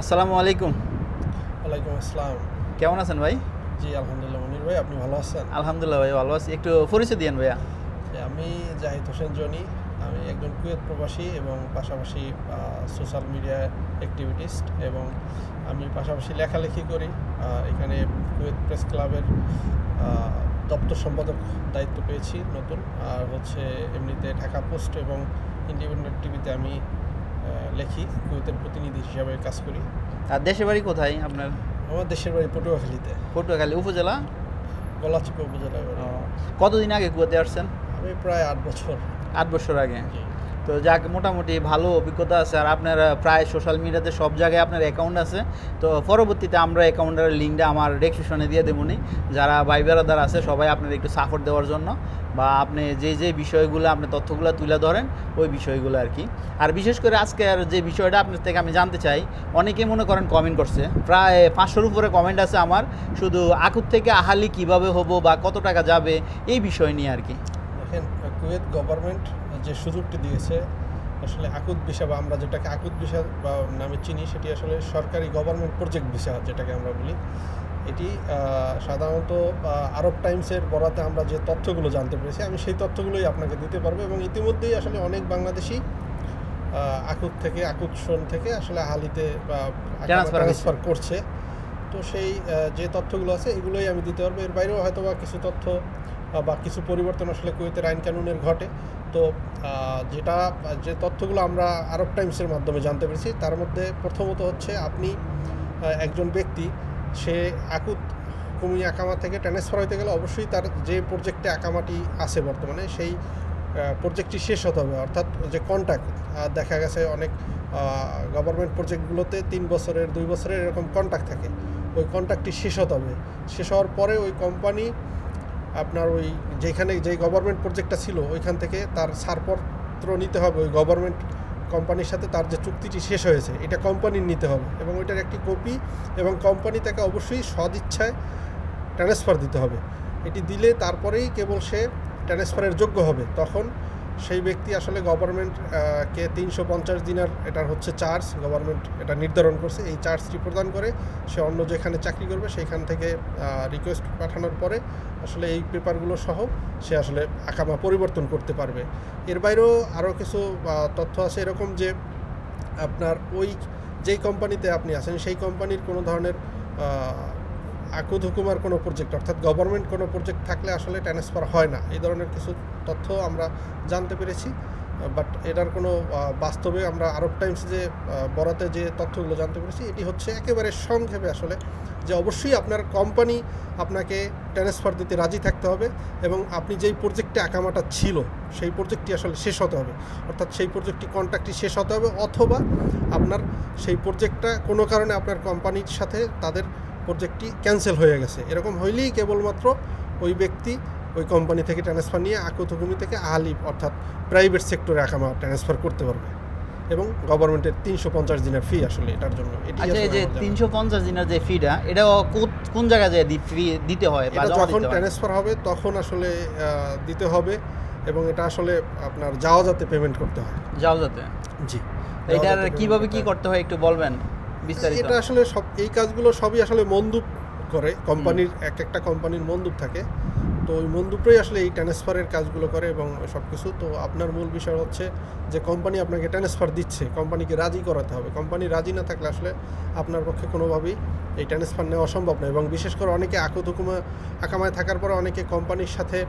আসসালামু আলাইকুম। ওয়ালাইকুম আসসালাম। কেমন আছেন ভাই? জি আলহামদুলিল্লাহ মনির ভাই, আপনি ভালো আছেন? আলহামদুলিল্লাহ ভাই, ভালো আছি। একটু পরিচয় দিয়েন ভাইয়া। আমি জাহিদ হোসেন জনি। আমি একজন কুয়েত প্রবাসী এবং পাশাপাশি সোশ্যাল মিডিয়া অ্যাক্টিভিটিস্ট, এবং আমি পাশাপাশি লেখালেখি করি। এখানে কুয়েত প্রেস ক্লাবের দপ্তর সম্পাদক দায়িত্ব পেয়েছি নতুন। আর হচ্ছে এমনিতে ঢাকা পোস্ট এবং ইন্ডিপেন্ডেন্ট টিভিতে আমি লেখি, কুয়েতের প্রতিনিধি হিসাবে কাজ করি। আর দেশের বাড়ি কোথায় আপনার? আমার দেশের বাড়ি পটুয়াখালীতে। পটুয়াখালী উপজেলা, গলাচিপা উপজেলায় বাড়ি। কতদিন আগে কুয়েতে আসছেন? আমি প্রায় 8 বছর। 8 বছর আগে। জি। তো যাক, মোটামুটি ভালো অভিজ্ঞতা আছে। আর আপনার প্রায় সোশ্যাল মিডিয়াতে সব জায়গায় আপনার অ্যাকাউন্ট আছে। তো পরবর্তীতে আমরা অ্যাকাউন্টের লিঙ্কটা আমার ডেসক্রিপশনে দিয়ে দেবনি, যারা ভাই বেড়াদার আছে সবাই আপনার একটু সাপোর্ট দেওয়ার জন্য, বা আপনি যে বিষয়গুলো আপনি তথ্যগুলো তুলে ধরেন ওই বিষয়গুলো আর কি। আর বিশেষ করে আজকে আর যে বিষয়টা আপনার থেকে আমি জানতে চাই, অনেকে মনে করেন কমেন্ট করছে, প্রায় 500-র উপরে কমেন্ট আছে আমার, শুধু আকুত থেকে আহালি কিভাবে হবো বা কত টাকা যাবে এই বিষয় নিয়ে আর কি। দেখেন, কুয়েত গভর্নমেন্ট যে সুযোগটি দিয়েছে, আসলে আকুত ভিসা বা আমরা যেটাকে আকুত ভিসা বা নামে চিনি, সেটি আসলে সরকারি গভর্নমেন্ট প্রজেক্ট ভিসা যেটাকে আমরা বলি। এটি সাধারণত আরব টাইমসের বরাতে আমরা যে তথ্যগুলো জানতে পেরেছি, আমি সেই তথ্যগুলোই আপনাকে দিতে পারবো। এবং ইতিমধ্যেই আসলে অনেক বাংলাদেশি আকুত থেকে আসলে আহালিতে ট্রান্সফার করছে। তো সেই যে তথ্যগুলো আছে এগুলোই আমি দিতে পারবো। এর বাইরেও হয়তো বা কিছু তথ্য বা কিছু পরিবর্তন আসলে কুয়েতের আইন কানুনের ঘটে। তো যে তথ্যগুলো আমরা আরব টাইমসের মাধ্যমে জানতে পেরেছি, তার মধ্যে প্রথমত হচ্ছে, আপনি একজন ব্যক্তি সে আকুত হুকুমি আকামা থেকে ট্রান্সফার হইতে গেলে অবশ্যই তার যে প্রজেক্টে আকামাটি আছে বর্তমানে, সেই প্রজেক্টটি শেষ হতে হবে। অর্থাৎ যে কন্ট্রাক্ট, দেখা গেছে অনেক গভর্নমেন্ট প্রজেক্টগুলোতে 3 বছরের 2 বছরের এরকম কন্ট্রাক্ট থাকে। ওই কন্ট্রাক্টটি শেষ হতে হবে। শেষ হওয়ার পরে ওই কোম্পানি আপনার যেই গভর্নমেন্ট প্রজেক্টটা ছিল ওইখান থেকে তার ছাড়পত্র নিতে হবে। ওই গভর্নমেন্ট কোম্পানির সাথে তার যে চুক্তিটি শেষ হয়েছে এটা কোম্পানির নিতে হবে, এবং ওইটার একটি কপি, এবং কোম্পানি তাকে অবশ্যই সদিচ্ছায় ট্রান্সফার দিতে হবে। এটি দিলে তারপরেই কেবল সে ট্রান্সফারের যোগ্য হবে। তখন সেই ব্যক্তি আসলে গভর্নমেন্টকে 350 দিনার এটার হচ্ছে চার্জ, গভর্নমেন্ট এটা নির্ধারণ করছে। এই চার্জটি প্রদান করে সে অন্য যেখানে চাকরি করবে সেইখান থেকে রিকোয়েস্ট পাঠানোর পরে আসলে এই পেপারগুলো সহ সে আসলে আকামা পরিবর্তন করতে পারবে। এর বাইরেও আরও কিছু তথ্য আছে এরকম যে, আপনার যেই কোম্পানিতে আপনি আছেন সেই কোম্পানির কোনো ধরনের আকুত হুকুমার কোনো প্রজেক্ট, অর্থাৎ গভর্নমেন্ট কোনো প্রজেক্ট থাকলে আসলে ট্রান্সফার হয় না। এই ধরনের কিছু তথ্য আমরা জানতে পেরেছি। বাট এটার কোনো বাস্তবে আমরা আরব টাইমস যে বরাতে যে তথ্যগুলো জানতে পেরেছি, এটি হচ্ছে একেবারে সংক্ষেপে আসলে যে অবশ্যই আপনার কোম্পানি আপনাকে ট্রান্সফার দিতে রাজি থাকতে হবে, এবং আপনি যেই প্রজেক্টে আকামাটা ছিল সেই প্রজেক্টটি আসলে শেষ হতে হবে। অর্থাৎ সেই প্রজেক্টটি কন্ট্রাক্টটি শেষ হতে হবে, অথবা আপনার সেই প্রজেক্টটা কোনো কারণে আপনার কোম্পানির সাথে তাদের প্রজেক্টটি ক্যান্সেল হয়ে গেছে। এরকম হইলেই কেবলমাত্র ওই ব্যক্তি ওই কোম্পানি থেকে ট্রান্সফার নিয়ে আকুত হুকুমি থেকে আহালি অর্থাৎ প্রাইভেট সেক্টরে আকামা ট্রান্সফার করতে পারবে, এবং গভর্নমেন্টের 350 দিনের ফি আসলে এটার জন্য। আচ্ছা, এই যে 350 দিনের যে ফিটা, এটা কোন জায়গায় যে ফি দিতে হয়? যখন ট্রান্সফার হবে তখন আসলে দিতে হবে, এবং এটা আসলে আপনার যাওয়াজাতে পেমেন্ট করতে হয়। যাওয়াজাতে? জি। এটার কিভাবে কি করতে হয় একটু বলবেন বিস্তারিত? এটা আসলে এই কাজগুলো সবই আসলে মন্দুব করে, কোম্পানির একটা কোম্পানির মন্দুব থাকে। তো ওই মন্দুবটাই আসলে এই ট্রান্সফারের কাজগুলো করে এবং সব কিছু। তো আপনার মূল বিষয় হচ্ছে যে কোম্পানি আপনাকে ট্রান্সফার দিচ্ছে, কোম্পানিকে রাজি করাতে হবে। কোম্পানি রাজি না থাকলে আসলে আপনার পক্ষে কোনোভাবেই এই ট্রান্সফার নেওয়া সম্ভব নয়। এবং বিশেষ করে অনেকে আকামায় থাকার পরে অনেকে কোম্পানির সাথে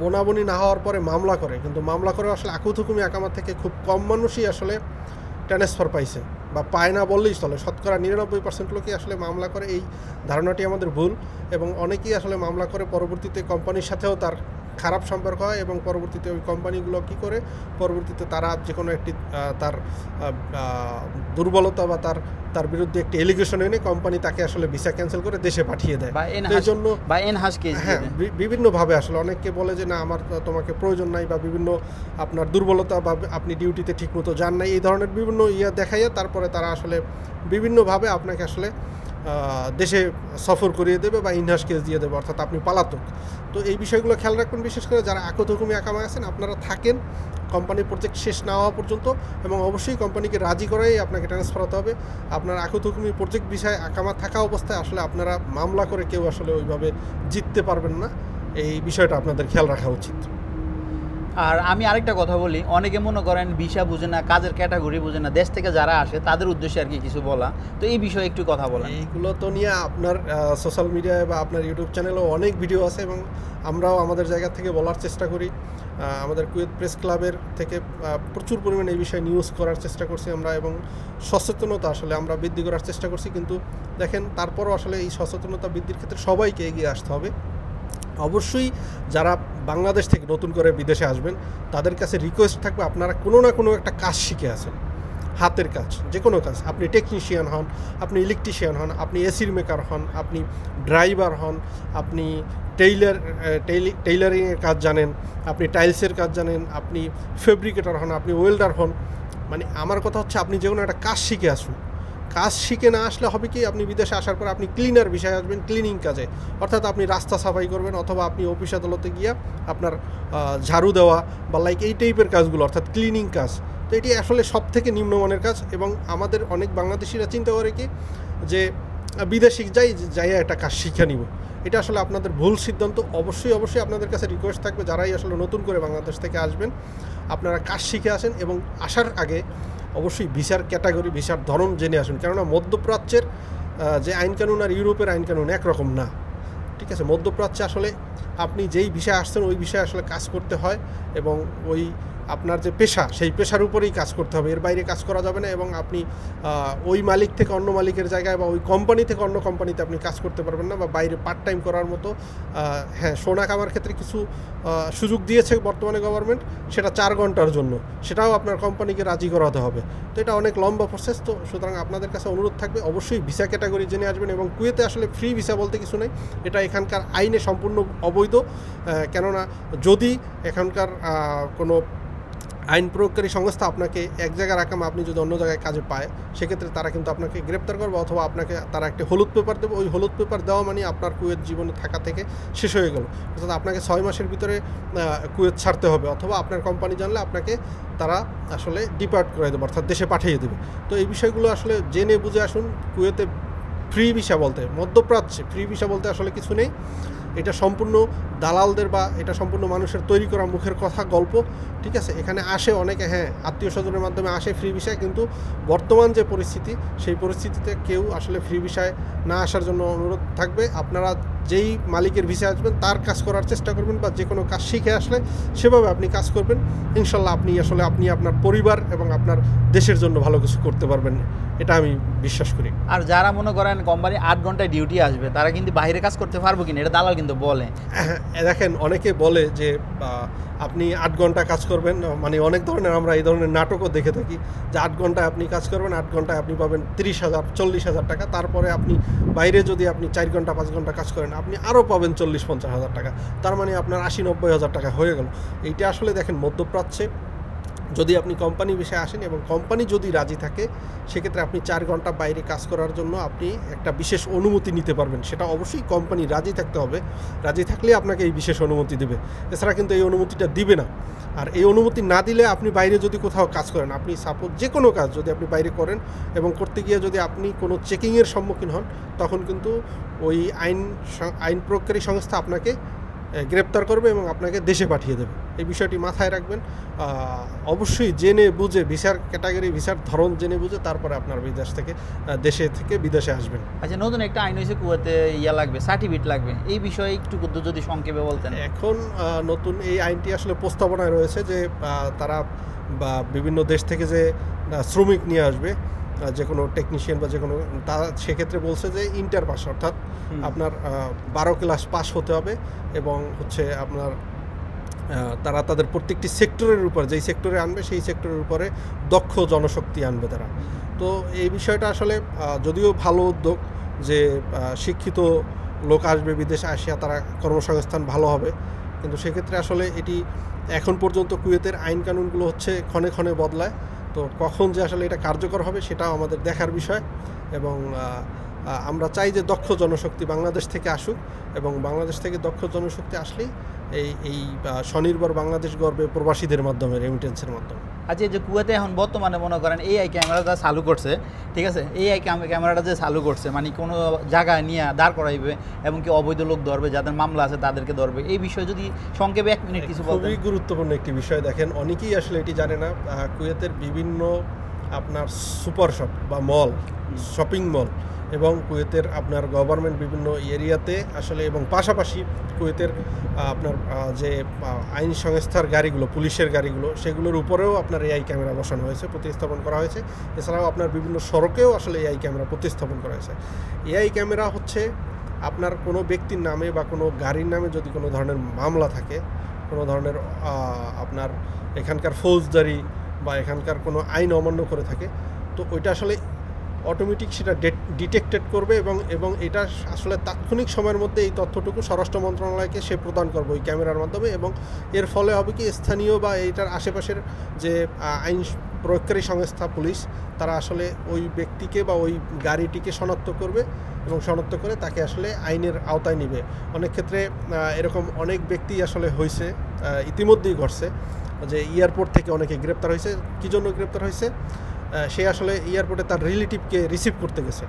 বোনাবনি না হওয়ার পরে মামলা করে, কিন্তু মামলা করে আসলে আকুত হুকুমি আকামা থেকে খুব কম মানুষই আসলে ট্রান্সফার পাইছে, বা পায় না বললেই চলে। শতকরা 99% লোকই আসলে মামলা করে। এই ধারণাটি আমাদের ভুল, এবং অনেকেই আসলে মামলা করে পরবর্তীতে কোম্পানির সাথেও তার খারাপ সম্পর্ক হয়, এবং পরবর্তীতে ওই কোম্পানিগুলো কী করে, পরবর্তীতে তারা যে কোনো একটি তার দুর্বলতা বা তার বিরুদ্ধে একটি এলিগেশন এনে কোম্পানি তাকে আসলে ভিসা ক্যান্সেল করে দেশে পাঠিয়ে দেয়। এই জন্য হ্যাঁ, বিভিন্নভাবে আসলে অনেককে বলে যে না, আমার তোমাকে প্রয়োজন নাই, বা বিভিন্ন আপনার দুর্বলতা, বা আপনি ডিউটিতে ঠিকমতো যান নাই, এই ধরনের বিভিন্ন দেখাইয়া তারপরে তারা আসলে বিভিন্নভাবে আপনাকে আসলে দেশে সফর করিয়ে দেবে বা ইনহাস কেস দিয়ে দেবে, অর্থাৎ আপনি পালাতক। তো এই বিষয়গুলো খেয়াল রাখবেন, বিশেষ করে যারা আকত হুকুমে একামায় আছেন আপনারা থাকেন কোম্পানির প্রজেক্ট শেষ না হওয়া পর্যন্ত, এবং অবশ্যই কোম্পানিকে রাজি করাই আপনাকে ট্রান্সফার হতে হবে। আপনার আকত হুকুমি প্রজেক্ট বিষয়ে আকামা থাকা অবস্থায় আসলে আপনারা মামলা করে কেউ আসলে ওইভাবে জিততে পারবেন না, এই বিষয়টা আপনাদের খেয়াল রাখা উচিত। আর আমি আরেকটা কথা বলি, অনেকে মনে করেন ভিসা বুঝে না, কাজের ক্যাটাগরি বুঝে না, দেশ থেকে যারা আসে তাদের উদ্দেশ্যে আর কি কিছু বলা, তো এই বিষয়ে একটু কথা বলেন। এইগুলো তো নিয়ে আপনার সোশ্যাল মিডিয়ায় বা আপনার ইউটিউব চ্যানেলেও অনেক ভিডিও আছে, এবং আমরাও আমাদের জায়গা থেকে বলার চেষ্টা করি। আমাদের কুয়েত প্রেস ক্লাবের থেকে প্রচুর পরিমাণে এই বিষয়ে নিউজ করার চেষ্টা করছি আমরা, এবং সচেতনতা আসলে আমরা বৃদ্ধি করার চেষ্টা করছি। কিন্তু দেখেন, তারপরও আসলে এই সচেতনতা বৃদ্ধির ক্ষেত্রে সবাইকে এগিয়ে আসতে হবে। অবশ্যই যারা বাংলাদেশ থেকে নতুন করে বিদেশে আসবেন তাদের কাছে রিকোয়েস্ট থাকবে, আপনারা কোনো না কোনো একটা কাজ শিখে আসেন, হাতের কাজ, যে কোনো কাজ। আপনি টেকনিশিয়ান হন, আপনি ইলেকট্রিশিয়ান হন, আপনি এসির মেকার হন, আপনি ড্রাইভার হন, আপনি টেইলারিংয়ের কাজ জানেন, আপনি টাইলসের কাজ জানেন, আপনি ফেব্রিকেটর হন, আপনি ওয়েল্ডার হন। মানে আমার কথা হচ্ছে আপনি যে কোনো একটা কাজ শিখে আসুন। কাজ শিখে না আসলে হবে কি, আপনি বিদেশে আসার পর আপনি ক্লিনার বিষয়ে আসবেন, ক্লিনিং কাজে, অর্থাৎ আপনি রাস্তা সাফাই করবেন, অথবা আপনি অফিস আদালতে গিয়ে আপনার ঝাড়ু দেওয়া বা লাইক এই টাইপের কাজগুলো, অর্থাৎ ক্লিনিং কাজ। তো এটি আসলে সব থেকে নিম্নমানের কাজ, এবং আমাদের অনেক বাংলাদেশিরা চিন্তা করে কি যে বিদেশে যাই একটা কাজ শিখে নিব। এটা আসলে আপনাদের ভুল সিদ্ধান্ত। অবশ্যই আপনাদের কাছে রিকোয়েস্ট থাকবে, যারাই আসলে নতুন করে বাংলাদেশ থেকে আসবেন আপনারা কাজ শিখে আসেন, এবং আসার আগে অবশ্যই ভিসার ক্যাটাগরি, ভিসার ধরন জেনে আসুন। কেননা মধ্যপ্রাচ্যের যে আইনকানুন আর ইউরোপের আইনকানুন একরকম না, ঠিক আছে? মধ্যপ্রাচ্যে আসলে আপনি যেই ভিসায় আসছেন ওই বিষয়ে আসলে কাজ করতে হয়, এবং ওই আপনার যে পেশা সেই পেশার উপরেই কাজ করতে হবে, এর বাইরে কাজ করা যাবে না। এবং আপনি ওই মালিক থেকে অন্য মালিকের জায়গায় বা ওই কোম্পানি থেকে অন্য কোম্পানিতে আপনি কাজ করতে পারবেন না, বা বাইরে পার্ট টাইম করার মতো। হ্যাঁ, সোনা কামার ক্ষেত্রে কিছু সুযোগ দিয়েছে বর্তমানে গভর্নমেন্ট, সেটা 4 ঘন্টার জন্য, সেটাও আপনার কোম্পানিকে রাজি করাতে হবে। তো এটা অনেক লম্বা প্রসেস। তো সুতরাং আপনাদের কাছে অনুরোধ থাকবে অবশ্যই ভিসা ক্যাটাগরি জেনে আসবেন। এবং কুয়েতে আসলে ফ্রি ভিসা বলতে কিছু নেই, এটা এখানকার আইনে সম্পূর্ণ অবৈধ। কেননা যদি এখানকার কোনো আইন প্রয়োগকারী সংস্থা আপনাকে এক জায়গায় রাখাম, আপনি যদি অন্য জায়গায় কাজে পায়, সেক্ষেত্রে তারা কিন্তু আপনাকে গ্রেপ্তার করবে, অথবা আপনাকে তারা একটা হলুদ পেপার দেবে। ওই হলুদ পেপার দেওয়া মানে আপনার কুয়েত জীবনে থাকা থেকে শেষ হয়ে গেল, অর্থাৎ আপনাকে 6 মাসের ভিতরে কুয়েত ছাড়তে হবে, অথবা আপনার কোম্পানি জানলে আপনাকে তারা আসলে ডিপার্ট করে দেবে, অর্থাৎ দেশে পাঠিয়ে দেবে। তো এই বিষয়গুলো আসলে জেনে বুঝে আসুন। কুয়েতে ফ্রি ভিসা বলতে, মধ্যপ্রাচ্যে ফ্রি ভিসা বলতে আসলে কিছু নেই। এটা সম্পূর্ণ দালালদের বা এটা সম্পূর্ণ মানুষের তৈরি করা মুখের কথা, গল্প, ঠিক আছে? এখানে আসে অনেকে, হ্যাঁ, আত্মীয় স্বজনের মাধ্যমে আসে ফ্রি ভিসায়, কিন্তু বর্তমান যে পরিস্থিতি সেই পরিস্থিতিতে কেউ আসলে ফ্রি ভিসায় না আসার জন্য অনুরোধ থাকবে। আপনারা যেই মালিকের ভিসা আসবেন তার কাজ করার চেষ্টা করবেন, বা যে কোনো কাজ শিখে আসলে সেভাবে আপনি কাজ করবেন। ইনশাল্লাহ আপনি আপনার পরিবার এবং আপনার দেশের জন্য ভালো কিছু করতে পারবেন, এটা আমি বিশ্বাস করি। আর যারা মনে করেন কোম্পানি 8 ঘন্টায় ডিউটি আসবে, তারা কিন্তু বাইরে কাজ করতে পারবো কিনা, এটা দালাল কিন্তু বলে। দেখেন, অনেকে বলে যে আপনি 8 ঘন্টা কাজ করবেন, মানে অনেক ধরনের আমরা এই ধরনের নাটকও দেখে থাকি যে 8 ঘন্টায় আপনি কাজ করবেন, 8 ঘন্টায় আপনি পাবেন 30,000 40,000 টাকা। তারপরে আপনি বাইরে যদি আপনি 4 ঘন্টা 5 ঘন্টা কাজ করেন, আপনি আরও পাবেন 40-50 হাজার টাকা। তার মানে আপনার 80-90 হাজার টাকা হয়ে গেল। এইটা আসলে দেখেন, মধ্যপ্রাচ্যে যদি আপনি কোম্পানি বিষয়ে আসেন এবং কোম্পানি যদি রাজি থাকে, সেক্ষেত্রে আপনি 4 ঘন্টা বাইরে কাজ করার জন্য আপনি একটা বিশেষ অনুমতি নিতে পারবেন। সেটা অবশ্যই কোম্পানি রাজি থাকতে হবে, রাজি থাকলে আপনাকে এই বিশেষ অনুমতি দেবে, এছাড়া কিন্তু এই অনুমতিটা দিবে না। আর এই অনুমতি না দিলে আপনি বাইরে যদি কোথাও কাজ করেন, আপনি সাপোজ যে কোনো কাজ যদি আপনি বাইরে করেন এবং করতে গিয়ে যদি আপনি কোনো চেকিংয়ের সম্মুখীন হন, তখন কিন্তু ওই আইন প্রয়োগকারী সংস্থা আপনাকে গ্রেপ্তার করবে এবং আপনাকে দেশে পাঠিয়ে দেবে। এই বিষয়টি মাথায় রাখবেন। অবশ্যই জেনে বুঝে ভিসার ক্যাটাগরি, ভিসার ধরন জেনে বুঝে তারপরে আপনার দেশে থেকে বিদেশে আসবেন। আচ্ছা, নতুন একটা আইন হয়েছে কুয়েতে লাগবে, সার্টিফিকেট লাগবে, এই বিষয়ে একটু যদি সংক্ষেপে বলতেন। এখন নতুন এই আইনটি আসলে প্রস্তাবনায় রয়েছে যে তারা বা বিভিন্ন দেশ থেকে যে শ্রমিক নিয়ে আসবে, যে কোনো টেকনিশিয়ান বা যে কোনো, তা সেক্ষেত্রে বলছে যে ইন্টার পাস, অর্থাৎ আপনার 12 ক্লাস পাস হতে হবে, এবং হচ্ছে আপনার তারা তাদের প্রত্যেকটি সেক্টরের উপর, যেই সেক্টরে আনবে সেই সেক্টরের উপরে দক্ষ জনশক্তি আনবে তারা। তো এই বিষয়টা আসলে যদিও ভালো উদ্যোগ যে শিক্ষিত লোক আসবে বিদেশে, আসিয়া তারা কর্মসংস্থান ভালো হবে, কিন্তু সেক্ষেত্রে আসলে এটি এখন পর্যন্ত কুয়েতের আইন কানুনগুলো হচ্ছে ক্ষণে ক্ষণে বদলায়। তো কখন যে আসলে এটা কার্যকর হবে সেটাও আমাদের দেখার বিষয়। এবং আমরা চাই যে দক্ষ জনশক্তি বাংলাদেশ থেকে আসুক, এবং বাংলাদেশ থেকে দক্ষ জনশক্তি আসলেই এই স্বনির্ভর বাংলাদেশ গড়বে প্রবাসীদের মাধ্যমে, রেমিটেন্সের মাধ্যমে। আচ্ছা, এই যে কুয়েতে এখন বর্তমানে মনে করেন এআই ক্যামেরাটা চালু করছে, ঠিক আছে, এআই ক্যামেরাটা যে চালু করছে মানে কোনো জায়গায় নিয়ে দাঁড় করাইবে এবং কি অবৈধ লোক ধরবে, যাদের মামলা আছে তাদেরকে ধরবে, এই বিষয়ে যদি সংক্ষেপে 1 মিনিট কিছু বলতেন। খুবই গুরুত্বপূর্ণ একটি বিষয়। দেখেন, অনেকেই আসলে এটি জানে না, কুয়েতের বিভিন্ন আপনার সুপার শপ বা মল, শপিং মল এবং কুয়েতের আপনার গভর্নমেন্ট বিভিন্ন এরিয়াতে আসলে, এবং পাশাপাশি কুয়েতের আপনার যে আইন সংস্থার গাড়িগুলো, পুলিশের গাড়িগুলো, সেগুলোর উপরেও আপনার এআই ক্যামেরা বসানো হয়েছে, প্রতিস্থাপন করা হয়েছে। এছাড়াও আপনার বিভিন্ন সড়কেও আসলে এআই ক্যামেরা প্রতিস্থাপন করা হয়েছে। এআই ক্যামেরা হচ্ছে আপনার কোনো ব্যক্তির নামে বা কোনো গাড়ির নামে যদি কোনো ধরনের মামলা থাকে, কোনো ধরনের আপনার এখানকার ফৌজদারি বা এখানকার কোনো আইন অমান্য করে থাকে, তো ওইটা আসলে অটোমেটিক সেটা ডিটেক্টেড করবে এবং এটা আসলে তাৎক্ষণিক সময়ের মধ্যে এই তথ্যটুকু স্বরাষ্ট্র মন্ত্রণালয়কে সে প্রদান করবে ওই ক্যামেরার মাধ্যমে, এবং এর ফলে হবে কি স্থানীয় বা এইটার আশেপাশের যে আইন প্রয়োগকারী সংস্থা পুলিশ, তারা আসলে ওই ব্যক্তিকে বা ওই গাড়িটিকে শনাক্ত করবে এবং শনাক্ত করে তাকে আসলে আইনের আওতায় নিবে। অনেক ক্ষেত্রে এরকম অনেক ব্যক্তি আসলে হয়েছে, ইতিমধ্যেই ঘটছে যে এয়ারপোর্ট থেকে অনেকে গ্রেপ্তার হয়েছে। কী জন্য গ্রেপ্তার হয়েছে? সে আসলে এয়ারপোর্টে তার রিলেটিভকে রিসিভ করতে গেছে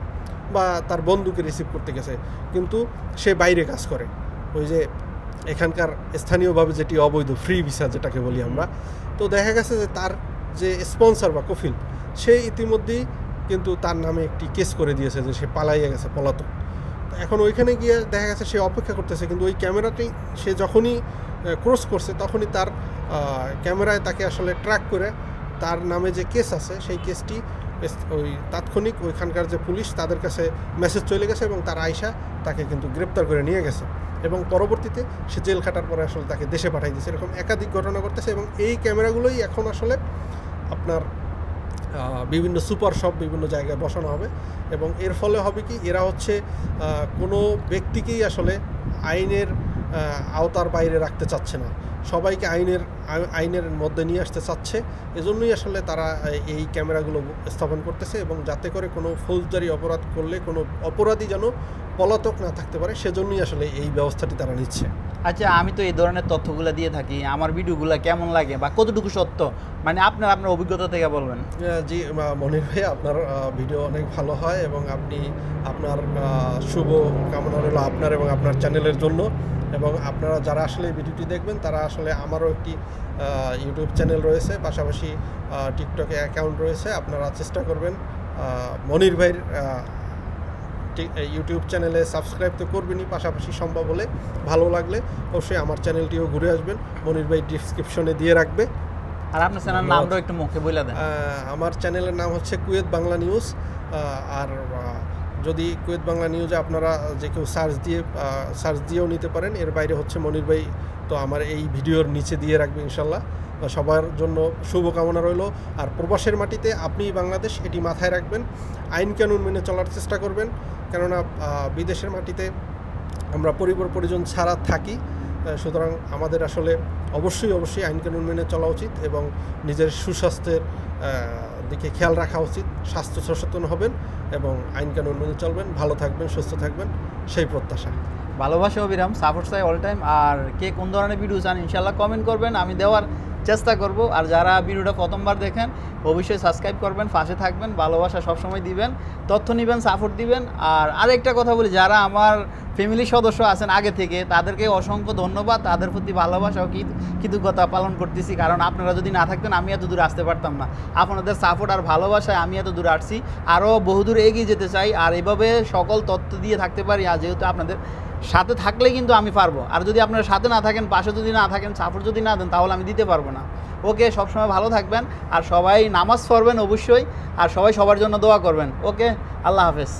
বা তার বন্ধুকে রিসিভ করতে গেছে, কিন্তু সে বাইরে কাজ করে, ওই যে এখানকার স্থানীয়ভাবে যেটি অবৈধ ফ্রি ভিসা যেটাকে বলি আমরা। তো দেখা গেছে যে তার যে স্পন্সর বা কফিল, সে ইতিমধ্যেই কিন্তু তার নামে একটি কেস করে দিয়েছে যে সে পালাইয়া গেছে, পলাতক। এখন ওইখানে গিয়ে দেখা গেছে সে অপেক্ষা করতেছে, কিন্তু ওই ক্যামেরাটি সে যখনই ক্রস করছে তখনই তার ক্যামেরায় তাকে আসলে ট্র্যাক করে তার নামে যে কেস আছে সেই কেসটি ওই তাৎক্ষণিক ওইখানকার যে পুলিশ তাদের কাছে মেসেজ চলে গেছে এবং তার আইসা তাকে কিন্তু গ্রেপ্তার করে নিয়ে গেছে, এবং পরবর্তীতে সে জেল খাটার পরে আসলে তাকে দেশে পাঠাই দিয়েছে। এরকম একাধিক ঘটনা ঘটতেছে, এবং এই ক্যামেরাগুলোই এখন আসলে আপনার বিভিন্ন সুপার শপ বিভিন্ন জায়গায় বসানো হবে, এবং এর ফলে হবে কি, এরা হচ্ছে কোনো ব্যক্তিকেই আসলে আইনের আওতার বাইরে রাখতে চাচ্ছে না, সবাইকে আইনের মধ্যে নিয়ে আসতে চাচ্ছে। এজন্যই আসলে তারা এই ক্যামেরাগুলো স্থাপন করতেছে, এবং যাতে করে কোনো ফৌজদারি অপরাধ করলে কোনো অপরাধী যেন পলাতক না থাকতে পারে, সেজন্যই আসলে এই ব্যবস্থাটি তারা নিচ্ছে। আচ্ছা, আমি তো এই ধরনের তথ্যগুলো দিয়ে থাকি, আমার ভিডিওগুলো কেমন লাগে বা কতটুকু সত্য, মানে আপনার অভিজ্ঞতা থেকে বলবেন। জি মনির ভাই, আপনার ভিডিও অনেক ভালো হয়, এবং আপনি আপনার শুভ কামনা রইল আপনার এবং আপনার চ্যানেলের জন্য, এবং আপনারা যারা আসলে এই ভিডিওটি দেখবেন তারা আসলে, আমারও একটি ইউটিউব চ্যানেল রয়েছে, পাশাপাশি টিকটকে অ্যাকাউন্ট রয়েছে, আপনারা চেষ্টা করবেন মনির ভাইয়ের ইউটিউব চ্যানেলে সাবস্ক্রাইব তো করবেনই, পাশাপাশি সম্ভব হলে ভালো লাগলে অবশ্যই আমার চ্যানেলটিও ঘুরে আসবেন, মনির ভাই ডিসক্রিপশনে দিয়ে রাখবে। আর আপনার চ্যানেলের নামটাও একটু মুখে বলে দেন। আমার চ্যানেলের নাম হচ্ছে কুয়েত বাংলা নিউজ, আর যদি কুয়েত বাংলা নিউজে আপনারা যে কেউ সার্চ দিয়েও নিতে পারেন। এর বাইরে হচ্ছে মনির ভাই তো আমার এই ভিডিওর নিচে দিয়ে রাখবে ইনশাল্লাহ। সবার জন্য শুভকামনা রইল। আর প্রবাসের মাটিতে আপনি বাংলাদেশ, এটি মাথায় রাখবেন, আইন কানুন মেনে চলার চেষ্টা করবেন, কেননা বিদেশের মাটিতে আমরা পরিবার পরিজন ছাড়া থাকি, সুতরাং আমাদের আসলে অবশ্যই আইন কানুন মেনে চলা উচিত এবং নিজের সুস্বাস্থ্যের দিকে খেয়াল রাখা উচিত। স্বাস্থ্য সচেতন হবেন এবং আইন কানুন মেনে চলবেন, ভালো থাকবেন, সুস্থ থাকবেন, সেই প্রত্যাশা। ভালোবাসা অবিরাম, সাপোর্ট চাই অল টাইম। আর কে কোন ধরনের ভিডিও চান ইনশাল্লাহ কমেন্ট করবেন, আমি দেওয়ার চেষ্টা করব। আর যারা ভিডিওটা প্রথমবার দেখেন অবশ্যই সাবস্ক্রাইব করবেন, পাশে থাকবেন, ভালোবাসা সবসময় দিবেন, তথ্য নেবেন, সাপোর্ট দিবেন। আর আরেকটা কথা বলি, যারা আমার ফ্যামিলির সদস্য আছেন আগে থেকে তাদেরকে অসংখ্য ধন্যবাদ, তাদের প্রতি ভালোবাসা ও কৃতজ্ঞতা পালন করতেছি, কারণ আপনারা যদি না থাকতেন আমি এত দূরে আসতে পারতাম না। আপনাদের সাপোর্ট আর ভালোবাসায় আমি এত দূরে আসছি, আরও বহুদূর এগিয়ে যেতে চাই, আর এভাবে সকল তথ্য দিয়ে থাকতে পারি। আর যেহেতু আপনাদের সাথে থাকলে কিন্তু আমি পারবো, আর যদি আপনারা সাথে না থাকেন, পাশে যদি না থাকেন, সাপোর্ট যদি না দেন, তাহলে আমি দিতে পারবো না। ওকে, সবসময় ভালো থাকবেন, আর সবাই নামাজ পড়বেন অবশ্যই, আর সবাই সবার জন্য দোয়া করবেন। ওকে, আল্লাহ হাফেজ।